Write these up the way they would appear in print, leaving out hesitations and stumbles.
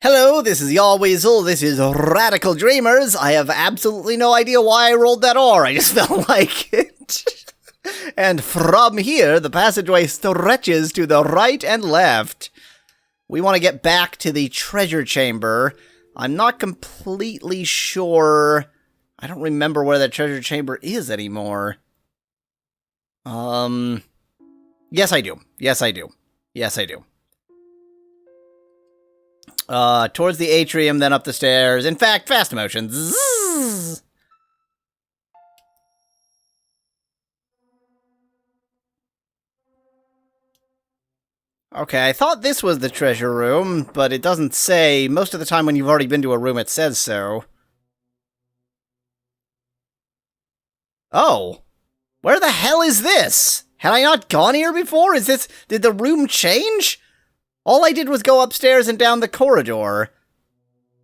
Hello, this is Yahweasel, this is Radical Dreamers. I have absolutely no idea why I rolled that R, I just felt like it. And from here, the passageway stretches to the right and left. We want to get back to the treasure chamber. I'm not completely sure. I don't remember where that treasure chamber is anymore. Yes, I do. Yes, I do. Yes, I do. Towards the atrium, then up the stairs. In fact, fast motion. Zzz. Okay, I thought this was the treasure room, but it doesn't say. Most of the time when you've already been to a room, it says so. Oh. Where the hell is this? Had I not gone here before? Did the room change? All I did was go upstairs and down the corridor.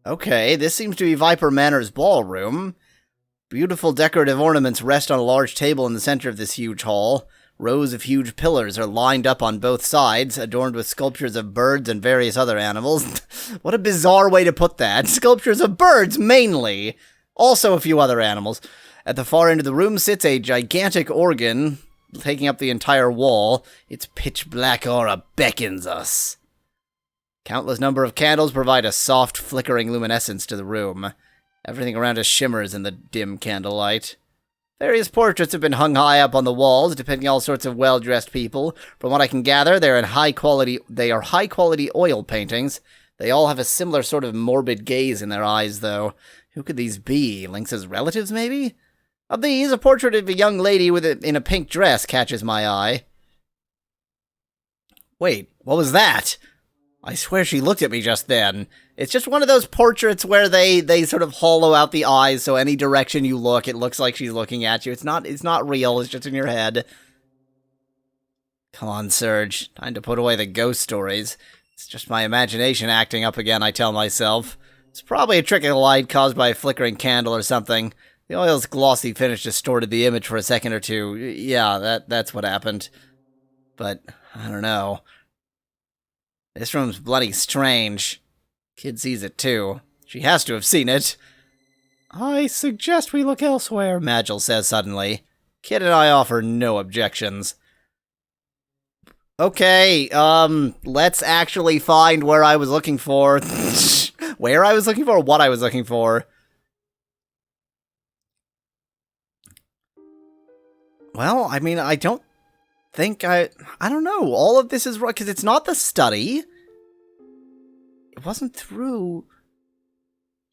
Okay, this seems to be Viper Manor's ballroom. Beautiful decorative ornaments rest on a large table in the center of this huge hall. Rows of huge pillars are lined up on both sides, adorned with sculptures of birds and various other animals. What a bizarre way to put that. Sculptures of birds, mainly. Also a few other animals. At the far end of the room sits a gigantic organ, taking up the entire wall. Its pitch black aura beckons us. Countless number of candles provide a soft, flickering luminescence to the room. Everything around us shimmers in the dim candlelight. Various portraits have been hung high up on the walls, depicting all sorts of well-dressed people. From what I can gather, they are high-quality oil paintings. They all have a similar sort of morbid gaze in their eyes, though. Who could these be? Lynx's relatives, maybe? Of these, a portrait of a young lady in a pink dress catches my eye. Wait, what was that? I swear she looked at me just then. It's just one of those portraits where they sort of hollow out the eyes, so any direction you look, it looks like she's looking at you. It's not real, it's just in your head. Come on, Serge. Time to put away the ghost stories. It's just my imagination acting up again, I tell myself. It's probably a trick of the light caused by a flickering candle or something. The oil's glossy finish distorted the image for a second or two. Yeah, that's what happened. But, I don't know. This room's bloody strange. Kid sees it too. She has to have seen it. I suggest we look elsewhere, Magil says suddenly. Kid and I offer no objections. Okay, let's actually find where I was looking for. Where I was looking for, or what I was looking for. Well, I mean, I don't think I don't know. All of this is right, because it's not the study. It wasn't through.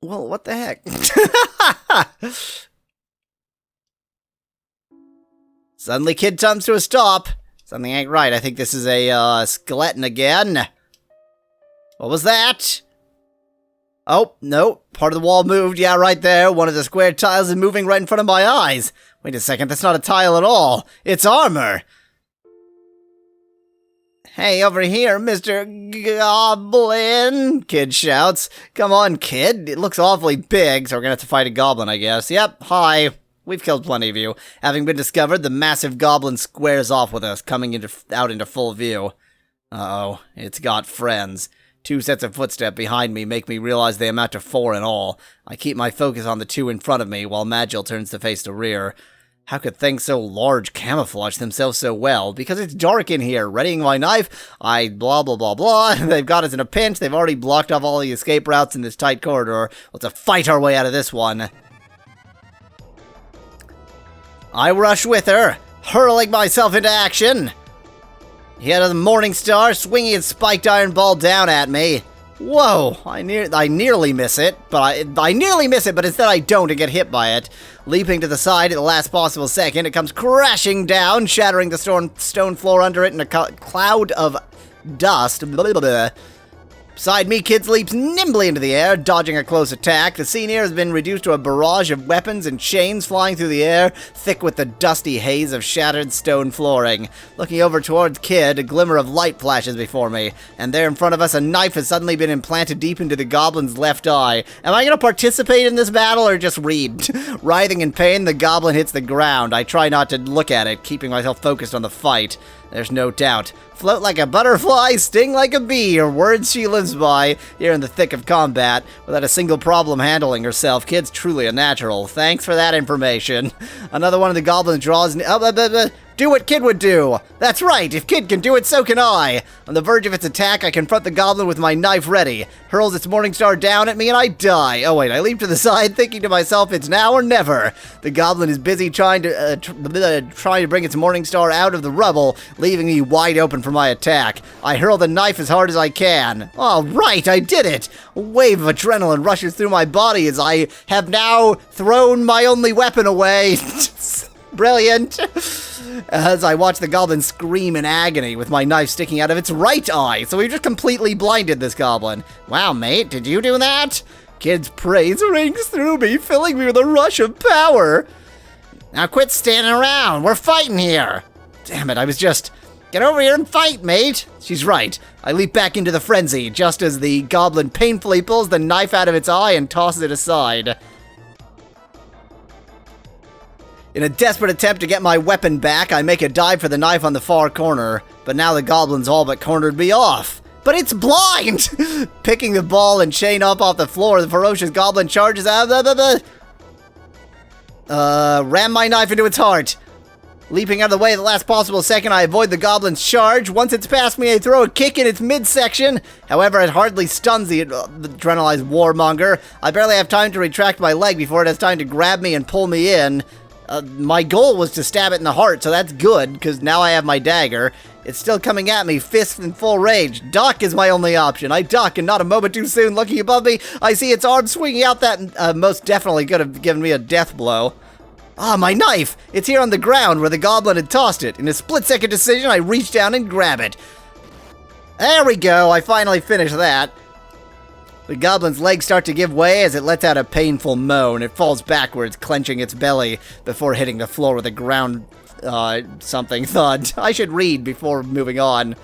Well, what the heck? Suddenly, kid comes to a stop. Something ain't right. I think this is a skeleton again. What was that? Oh, no. Part of the wall moved. Yeah, right there. One of the square tiles is moving right in front of my eyes. Wait a second. That's not a tile at all. It's armor. Hey, over here, Mr. Goblin, kid shouts. Come on, kid. It looks awfully big, so we're gonna have to fight a goblin, I guess. Yep, hi. We've killed plenty of you. Having been discovered, the massive goblin squares off with us, coming out into full view. Uh-oh, it's got friends. 2 sets of footsteps behind me make me realize they amount to 4 in all. I keep my focus on the 2 in front of me, while Magil turns to face the rear. How could things so large camouflage themselves so well? Because it's dark in here. Readying my knife, I blah blah blah blah. They've got us in a pinch. They've already blocked off all the escape routes in this tight corridor. Let's fight our way out of this one. I rush with her, hurling myself into action. He had a morning star swinging its spiked iron ball down at me. Whoa, I nearly miss it, but I nearly miss it, but instead I don't and get hit by it. Leaping to the side at the last possible second, it comes crashing down, shattering the stone floor under it in a cloud of dust. Blah, blah, blah. Beside me, kid leaps nimbly into the air, dodging a close attack. The scene here has been reduced to a barrage of weapons and chains flying through the air, thick with the dusty haze of shattered stone flooring. Looking over towards Kid, a glimmer of light flashes before me, and there in front of us, a knife has suddenly been implanted deep into the goblin's left eye. Am I going to participate in this battle or just read? Writhing in pain, the goblin hits the ground. I try not to look at it, keeping myself focused on the fight. There's no doubt. Float like a butterfly, sting like a bee, are words she lives by here in the thick of combat, without a single problem handling herself. Kid's truly a natural. Thanks for that information. Another one of the goblins draws... do what Kid would do! That's right! If Kid can do it, so can I! On the verge of its attack, I confront the goblin with my knife ready. Hurls its Morningstar down at me and I die. Oh wait, I leap to the side, thinking to myself, it's now or never. The goblin is busy trying to bring its Morningstar out of the rubble, leaving me wide open for my attack. I hurl the knife as hard as I can. All right, I did it! A wave of adrenaline rushes through my body as I have now thrown my only weapon away. Brilliant! As I watch the goblin scream in agony with my knife sticking out of its right eye. So we've just completely blinded this goblin. Wow, mate, did you do that? Kid's praise rings through me, filling me with a rush of power. Now quit standing around. We're fighting here. Damn it, I was just... Get over here and fight, mate! She's right. I leap back into the frenzy, just as the goblin painfully pulls the knife out of its eye and tosses it aside. In a desperate attempt to get my weapon back, I make a dive for the knife on the far corner, but now the goblin's all but cornered me off. But it's blind! Picking the ball and chain up off the floor, the ferocious goblin charges out. Ram my knife into its heart. Leaping out of the way at the last possible second, I avoid the goblin's charge. Once it's past me, I throw a kick in its midsection. However, it hardly stuns the adrenalized warmonger. I barely have time to retract my leg before it has time to grab me and pull me in. My goal was to stab it in the heart, so that's good, because now I have my dagger. It's still coming at me, fist in full rage. Duck is my only option. I duck, and not a moment too soon, looking above me, I see its arm swinging out that most definitely could have given me a death blow. Ah, my knife! It's here on the ground where the goblin had tossed it. In a split-second decision, I reach down and grab it. There we go, I finally finished that. The goblin's legs start to give way as it lets out a painful moan. It falls backwards, clenching its belly before hitting the floor with a ground, something thud. I should read before moving on.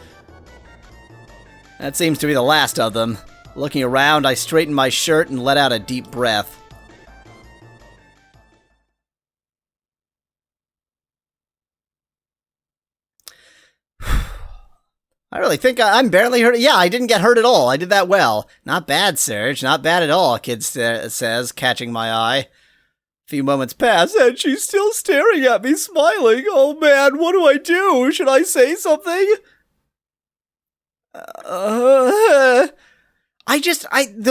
That seems to be the last of them. Looking around, I straighten my shirt and let out a deep breath. I really think I'm barely hurt. Yeah, I didn't get hurt at all. I did that well. Not bad, Serge. Not bad at all, Kid says, catching my eye. A few moments pass, and she's still staring at me, smiling. Oh, man, what do I do? Should I say something? The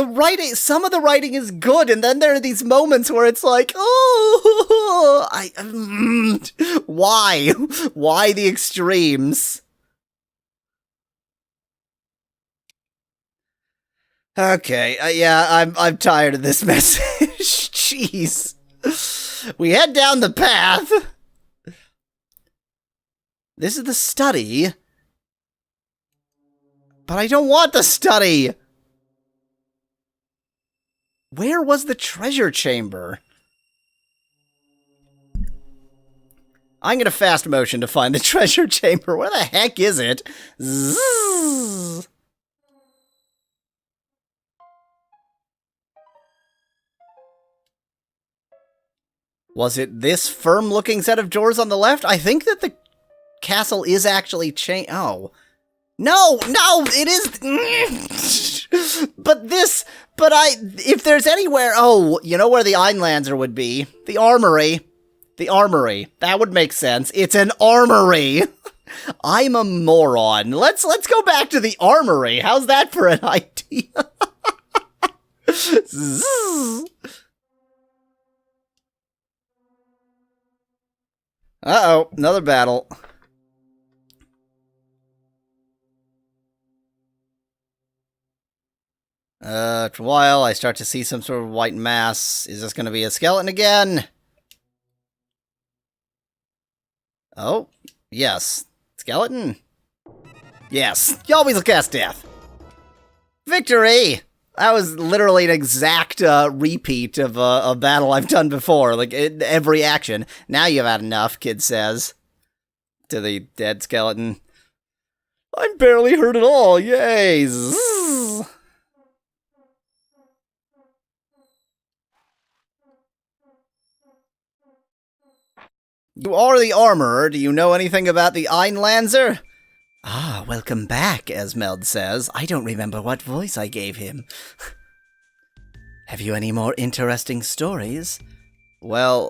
writing, some of the writing is good, and then there are these moments where it's like, why? Why the extremes? Okay, yeah, I'm tired of this message. Jeez. We head down the path. This is the study. But I don't want the study. Where was the treasure chamber? I'm gonna fast motion to find the treasure chamber. Where the heck is it? Zzz. Was it this firm-looking set of doors on the left? I think that the castle is actually Oh. No, it is... if there's anywhere... Oh, you know where the Einlanzer would be? The armory. The armory. That would make sense. It's an armory. I'm a moron. Let's go back to the armory. How's that for an idea? Uh-oh, another battle. After a while, I start to see some sort of white mass. Is this going to be a skeleton again? Oh, yes. Skeleton? Yes. Yahweasel cast death. Victory! That was literally an exact repeat of a battle I've done before, like every action. Now you've had enough, Kid says to the dead skeleton. I'm barely hurt at all, yay! Zzz. You are the armorer. Do you know anything about the Einlanzer? Ah, welcome back, Esmeld says. I don't remember what voice I gave him. Have you any more interesting stories? Well,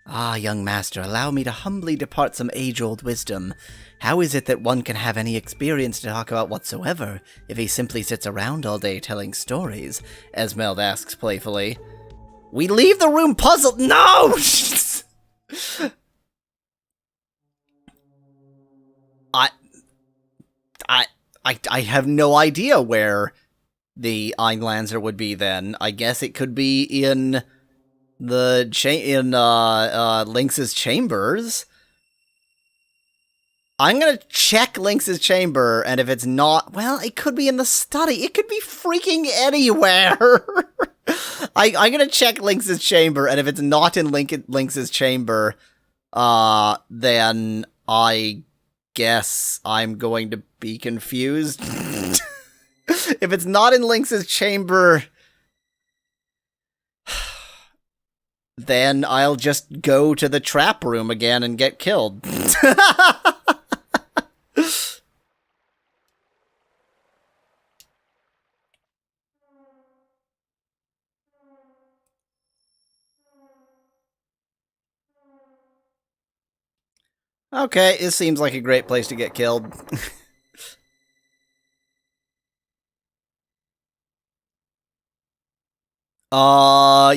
Ah, young master, allow me to humbly depart some age-old wisdom. How is it that one can have any experience to talk about whatsoever if he simply sits around all day telling stories? Esmeld asks playfully. We leave the room puzzled. No! I have no idea where the Einlanzer would be then. I guess it could be in the Lynx's chambers. I'm gonna check Lynx's chamber, and if it's not, well, it could be in the study. It could be freaking anywhere. I'm gonna check Lynx's chamber, and if it's not in Lynx's chamber, then I guess I'm going to be confused. If it's not in Lynx's chamber, then I'll just go to the trap room again and get killed. Okay, this seems like a great place to get killed.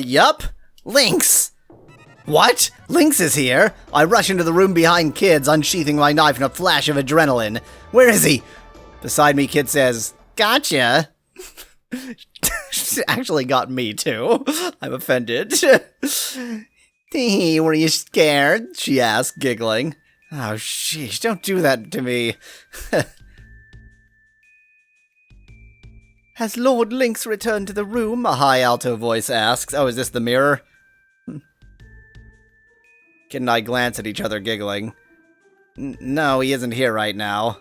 Yup. Lynx! What? Lynx is here? I rush into the room behind Kids, unsheathing my knife in a flash of adrenaline. Where is he? Beside me, Kid says, Gotcha! She actually got me, too. I'm offended. Were you scared? She asked, giggling. Oh, sheesh, don't do that to me. Has Lord Lynx returned to the room? A high alto voice asks. Oh, is this the mirror? Kid and I glance at each other, giggling. No, he isn't here right now.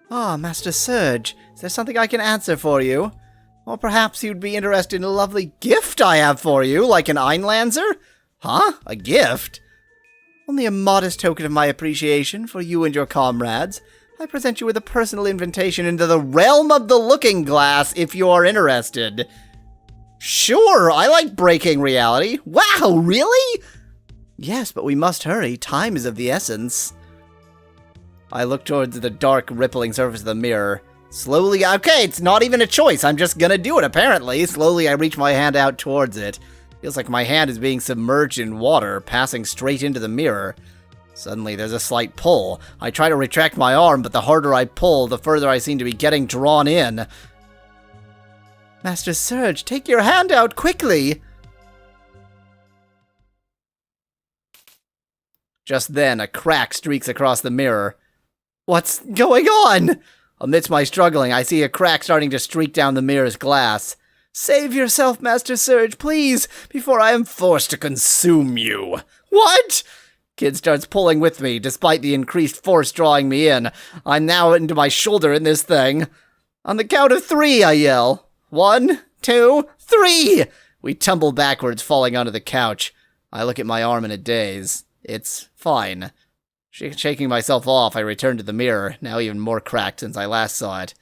Ah, Master Serge, is there something I can answer for you? Or perhaps you'd be interested in a lovely gift I have for you, like an Einlanzer? Huh? A gift? Only a modest token of my appreciation for you and your comrades. I present you with a personal invitation into the realm of the Looking Glass if you are interested. Sure, I like breaking reality. Wow, really? Yes, but we must hurry. Time is of the essence. I look towards the dark, rippling surface of the mirror. Slowly, okay, it's not even a choice. I'm just gonna do it, apparently. Slowly, I reach my hand out towards it. Feels like my hand is being submerged in water, passing straight into the mirror. Suddenly, there's a slight pull. I try to retract my arm, but the harder I pull, the further I seem to be getting drawn in. Master Serge, take your hand out quickly! Just then, a crack streaks across the mirror. What's going on? Amidst my struggling, I see a crack starting to streak down the mirror's glass. Save yourself, Master Serge, please, before I am forced to consume you. What? Kid starts pulling with me, despite the increased force drawing me in. I'm now into my shoulder in this thing. On the count of 3, I yell. 1, 2, 3! We tumble backwards, falling onto the couch. I look at my arm in a daze. It's fine. Shaking myself off, I return to the mirror, now even more cracked since I last saw it.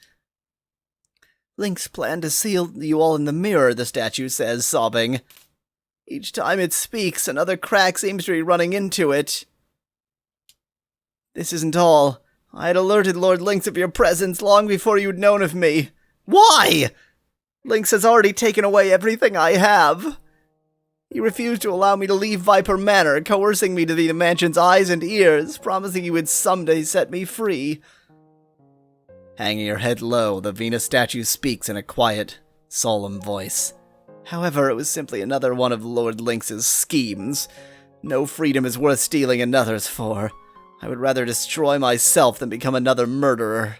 Lynx planned to seal you all in the mirror, the statue says, sobbing. Each time it speaks, another crack seems to be running into it. This isn't all. I had alerted Lord Lynx of your presence long before you'd known of me. Why? Lynx has already taken away everything I have. He refused to allow me to leave Viper Manor, coercing me to be the mansion's eyes and ears, promising he would someday set me free. Hanging her head low, the Venus statue speaks in a quiet, solemn voice. However, it was simply another one of Lord Lynx's schemes. No freedom is worth stealing another's for. I would rather destroy myself than become another murderer.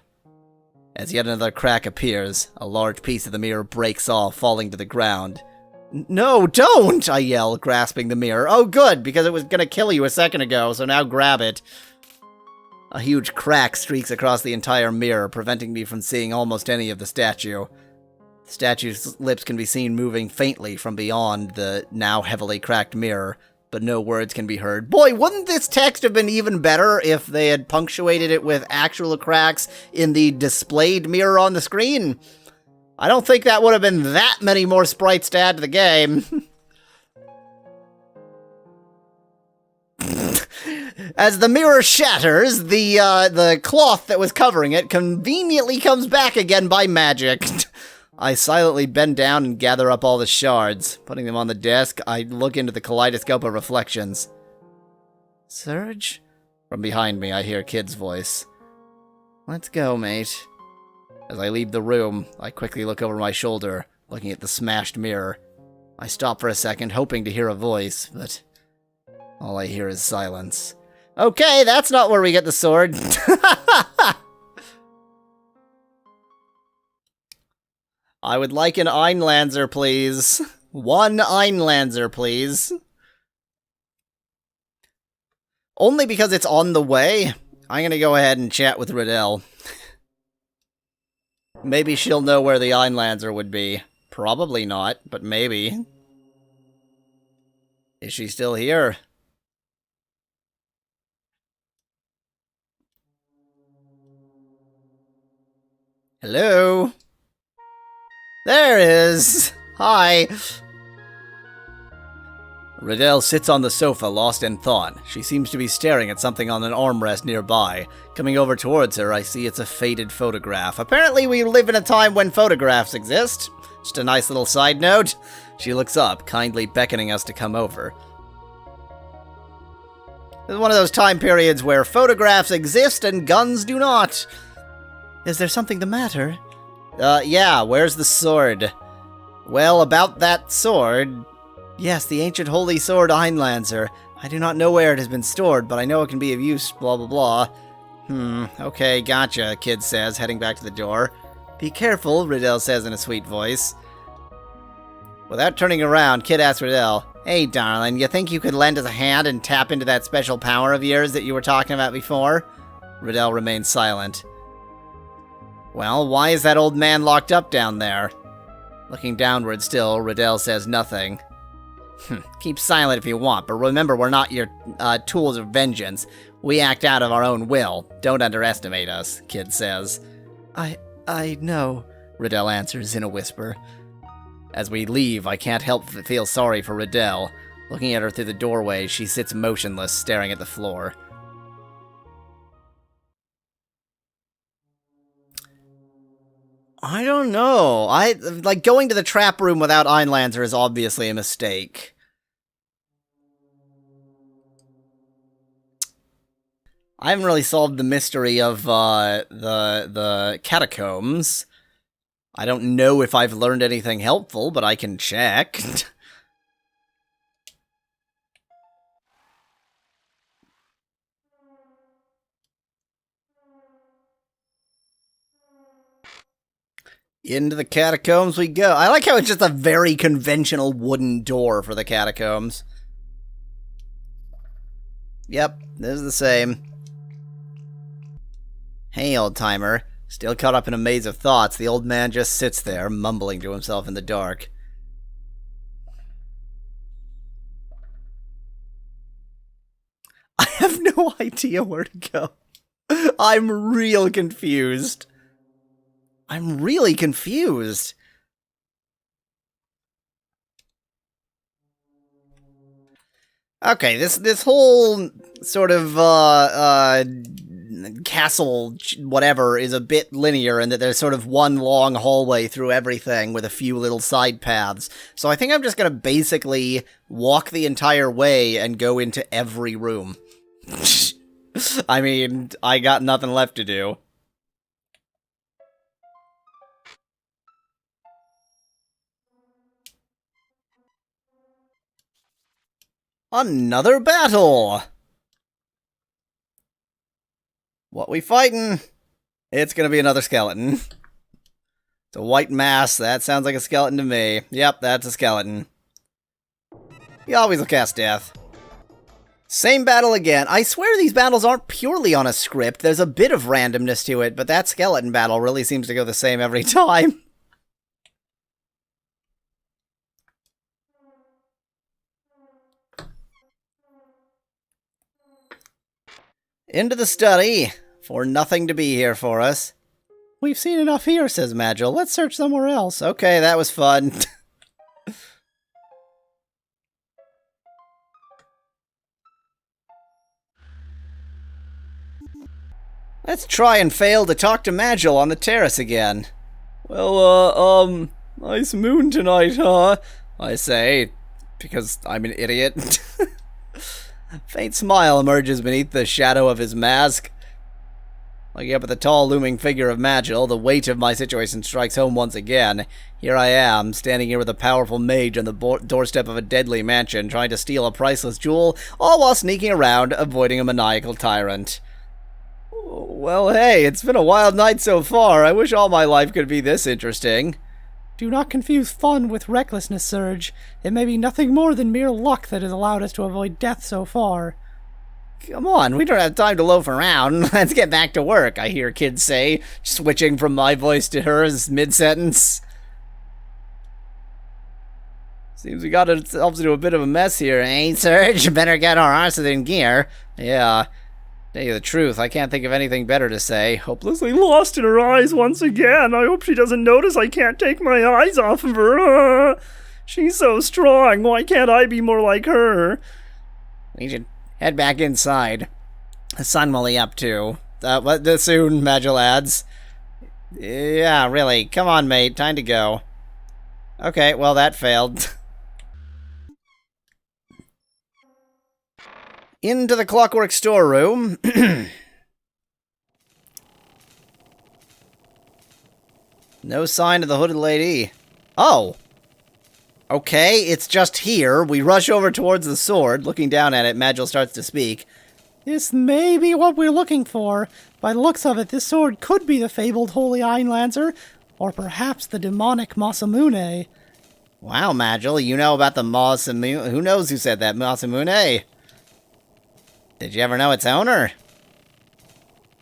As yet another crack appears, a large piece of the mirror breaks off, falling to the ground. No, don't! I yell, grasping the mirror. Oh, good, because it was gonna kill you a second ago, so now grab it. A huge crack streaks across the entire mirror, preventing me from seeing almost any of the statue. The statue's lips can be seen moving faintly from beyond the now heavily cracked mirror. but no words can be heard. Boy, wouldn't this text have been even better if they had punctuated it with actual cracks in the displayed mirror on the screen? I don't think that would have been that many more sprites to add to the game. As the mirror shatters, the cloth that was covering it conveniently comes back again by magic. I silently bend down and gather up all the shards. Putting them on the desk, I look into the kaleidoscope of reflections. Serge? From behind me, I hear Kid's voice. Let's go, mate. As I leave the room, I quickly look over my shoulder, looking at the smashed mirror. I stop for a second, hoping to hear a voice, but all I hear is silence. Okay, that's not where we get the sword. I would like an Einlanzer, please. One Einlanzer, please. Only because it's on the way, I'm gonna go ahead and chat with Riddell. Maybe she'll know where the Einlanzer would be. Probably not, but maybe. Is she still here? Hello? There it is! Hi! Riddell sits on the sofa, lost in thought. She seems to be staring at something on an armrest nearby. Coming over towards her, I see it's a faded photograph. Apparently we live in a time when photographs exist. Just a nice little side note. She looks up, kindly beckoning us to come over. This is one of those time periods where photographs exist and guns do not. Is there something the matter? Yeah, where's the sword? Well, about that sword... Yes, the ancient holy sword Einlanzer. I do not know where it has been stored, but I know it can be of use, blah blah blah. Okay, gotcha, Kid says, heading back to the door. Be careful, Riddell says in a sweet voice. Without turning around, Kid asks Riddell, Hey, darling, you think you could lend us a hand and tap into that special power of yours that you were talking about before? Riddell remains silent. Well, why is that old man locked up down there? Looking downward still, Riddell says nothing. Keep silent if you want, but remember we're not your tools of vengeance. We act out of our own will. Don't underestimate us, Kid says. I know, Riddell answers in a whisper. As we leave, I can't help but feel sorry for Riddell. Looking at her through the doorway, she sits motionless, staring at the floor. I don't know. Like, going to the trap room without Einlanzer is obviously a mistake. I haven't really solved the mystery of, the catacombs. I don't know if I've learned anything helpful, but I can check. Into the catacombs we go. I like how it's just a very conventional wooden door for the catacombs. Yep, this is the same. Hey, old-timer. Still caught up in a maze of thoughts, the old man just sits there, mumbling to himself in the dark. I have no idea where to go. I'm real confused. I'm really confused. Okay, this whole sort of castle whatever is a bit linear in that there's sort of one long hallway through everything with a few little side paths. So I think I'm just gonna basically walk the entire way and go into every room. I mean, I got nothing left to do. Another battle! What we fighting? It's gonna be another skeleton. It's a white mass. That sounds like a skeleton to me. Yep, that's a skeleton. You always will cast death. Same battle again. I swear these battles aren't purely on a script. There's a bit of randomness to it, but that skeleton battle really seems to go the same every time. Into the study, for nothing to be here for us. We've seen enough here, says Magil. Let's search somewhere else. Okay, that was fun. Let's try and fail to talk to Magil on the terrace again. Well, nice moon tonight, huh? I say, because I'm an idiot. Faint smile emerges beneath the shadow of his mask. Looking up at the tall, looming figure of Magil, the weight of my situation strikes home once again. Here I am, standing here with a powerful mage on the doorstep of a deadly mansion, trying to steal a priceless jewel, all while sneaking around, avoiding a maniacal tyrant. Well, hey, it's been a wild night so far. I wish all my life could be this interesting. Do not confuse fun with recklessness, Serge. It may be nothing more than mere luck that has allowed us to avoid death so far. Come on, we don't have time to loaf around. Let's get back to work, I hear kids say, switching from my voice to hers mid-sentence. Seems we got ourselves into a bit of a mess here, eh, Serge? Better get our arses in gear. Yeah. Tell you the truth, I can't think of anything better to say. Hopelessly lost in her eyes once again. I hope she doesn't notice I can't take my eyes off of her. She's so strong. Why can't I be more like her? We should head back inside. The sun will be up too. Soon, Magil adds. Yeah, really. Come on, mate. Time to go. Okay, well, that failed. Into the clockwork storeroom. No sign of the hooded lady. Oh! Okay, it's just here. We rush over towards the sword. Looking down at it, Magil starts to speak. This may be what we're looking for. By the looks of it, this sword could be the fabled Holy Einlanzer, or perhaps the demonic Masamune. Wow, Magil, you know about the Masamune? Who knows who said that, Masamune? Did you ever know its owner?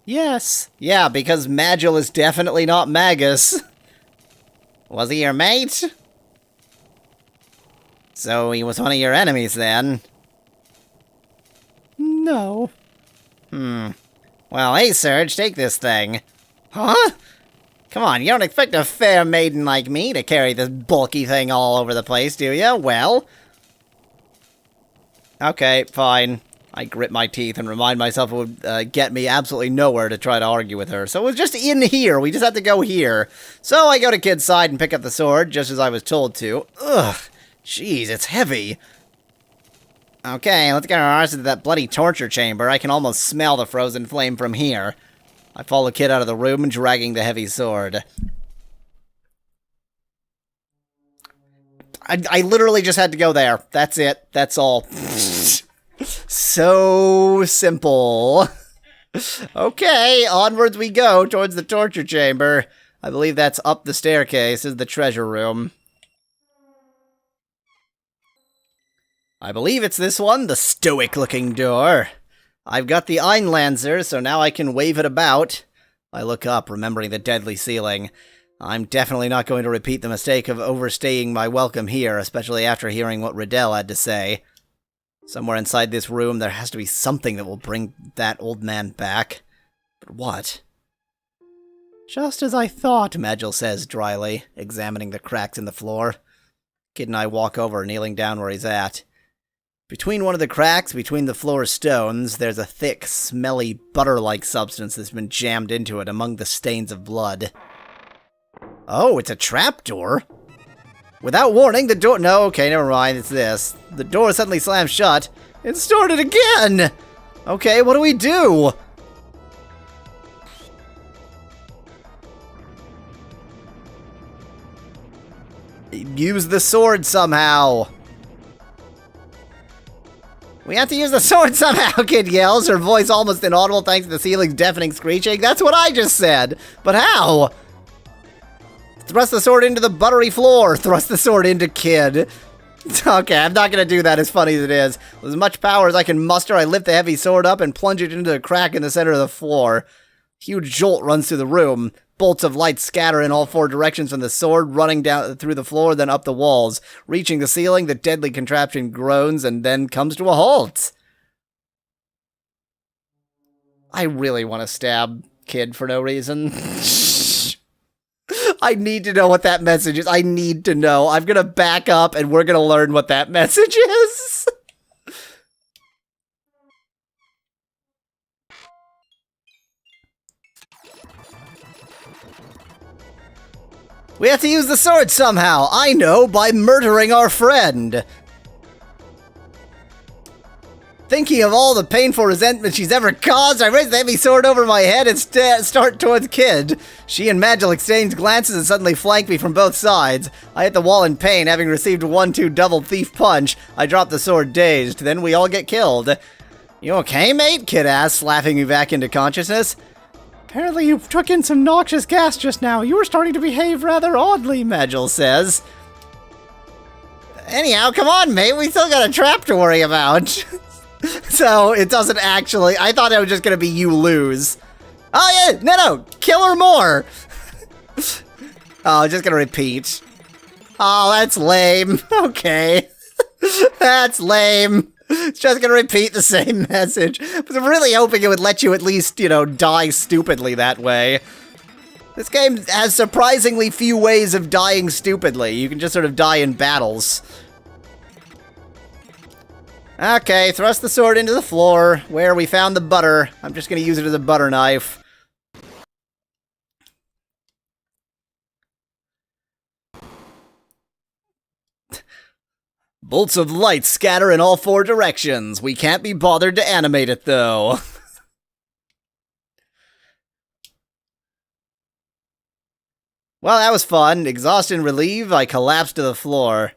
Yes. Yeah, because Magil is definitely not Magus. Was he your mate? So he was one of your enemies, then? No. Well, hey, Serge, take this thing. Huh? Come on, you don't expect a fair maiden like me to carry this bulky thing all over the place, do you? Well... Okay, fine. I grit my teeth and remind myself it would get me absolutely nowhere to try to argue with her. So it was just in here. We just had to go here. So I go to Kid's side and pick up the sword, just as I was told to. Ugh. Jeez, it's heavy. Okay, let's get our arse into that bloody torture chamber. I can almost smell the frozen flame from here. I follow Kid out of the room, dragging the heavy sword. I literally just had to go there. That's it. That's all. So simple. Okay, onwards we go towards the torture chamber. I believe that's up the staircase is the treasure room. I believe it's this one, the stoic-looking door. I've got the Einlanzer, so now I can wave it about. I look up, remembering the deadly ceiling. I'm definitely not going to repeat the mistake of overstaying my welcome here, especially after hearing what Riddell had to say. Somewhere inside this room, there has to be something that will bring that old man back. But what? Just as I thought, Magil says dryly, examining the cracks in the floor. Kid and I walk over, kneeling down where he's at. Between one of the cracks, between the floor stones, there's a thick, smelly, butter-like substance that's been jammed into it among the stains of blood. Oh, it's a trapdoor? Without warning, the door— No, okay, never mind, it's this. The door suddenly slams shut. It started again! Okay, what do we do? Use the sword somehow. We have to use the sword somehow, Kid yells, her voice almost inaudible thanks to the ceiling's deafening screeching. That's what I just said! But how? Thrust the sword into the buttery floor. Thrust the sword into Kid. Okay, I'm not gonna do that, as funny as it is. With as much power as I can muster, I lift the heavy sword up and plunge it into a crack in the center of the floor. Huge jolt runs through the room. Bolts of light scatter in all four directions from the sword, running down through the floor, then up the walls. Reaching the ceiling, the deadly contraption groans and then comes to a halt. I really want to stab Kid for no reason. I need to know what that message is. I need to know. I'm gonna back up and we're gonna learn what that message is. We have to use the sword somehow. I know, by murdering our friend. Thinking of all the painful resentment she's ever caused, I raise the heavy sword over my head and start towards Kid. She and Magil exchange glances and suddenly flank me from both sides. I hit the wall in pain, having received a 1-2 double thief punch. I drop the sword dazed. Then we all get killed. You okay, mate? Kid asks, slapping me back into consciousness. Apparently you took in some noxious gas just now. You were starting to behave rather oddly, Magil says. Anyhow, come on, mate. We still got a trap to worry about. So, it doesn't actually... I thought it was just gonna be you lose. Oh, yeah! No! Kill her more! Oh, just gonna repeat. Oh, that's lame. Okay. That's lame. It's just gonna repeat the same message. I was really hoping it would let you at least, you know, die stupidly that way. This game has surprisingly few ways of dying stupidly. You can just sort of die in battles. Okay, thrust the sword into the floor, where we found the butter. I'm just gonna use it as a butter knife. Bolts of light scatter in all 4 directions. We can't be bothered to animate it, though. Well, that was fun. Exhausted and relieved, I collapsed to the floor.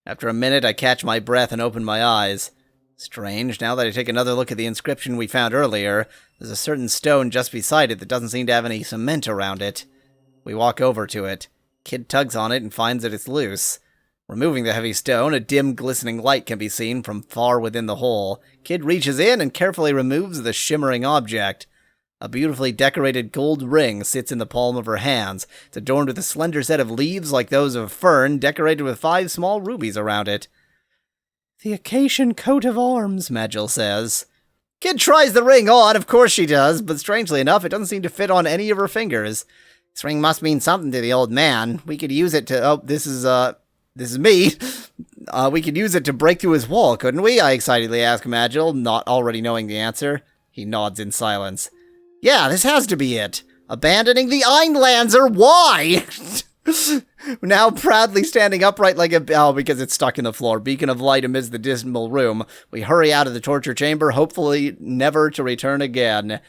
After a minute, I catch my breath and open my eyes. Strange, now that I take another look at the inscription we found earlier, there's a certain stone just beside it that doesn't seem to have any cement around it. We walk over to it. Kid tugs on it and finds that it's loose. Removing the heavy stone, a dim, glistening light can be seen from far within the hole. Kid reaches in and carefully removes the shimmering object. A beautifully decorated gold ring sits in the palm of her hands. It's adorned with a slender set of leaves like those of a fern, decorated with 5 small rubies around it. The Acacian coat of arms, Magil says. Kid tries the ring on, of course she does, but strangely enough, it doesn't seem to fit on any of her fingers. This ring must mean something to the old man. We could use it to... Oh, this is me. We could use it to break through his wall, couldn't we? I excitedly ask Magil, not already knowing the answer. He nods in silence. Yeah, this has to be it. Abandoning the Einlanzer, why? Now proudly standing upright like a... Oh, because it's stuck in the floor. Beacon of light amidst the dismal room. We hurry out of the torture chamber, hopefully never to return again.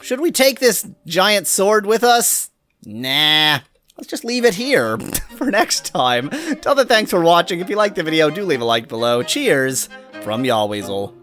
Should we take this giant sword with us? Nah. Let's just leave it here for next time. Till then, thanks for watching. If you liked the video, do leave a like below. Cheers from Yahweasel.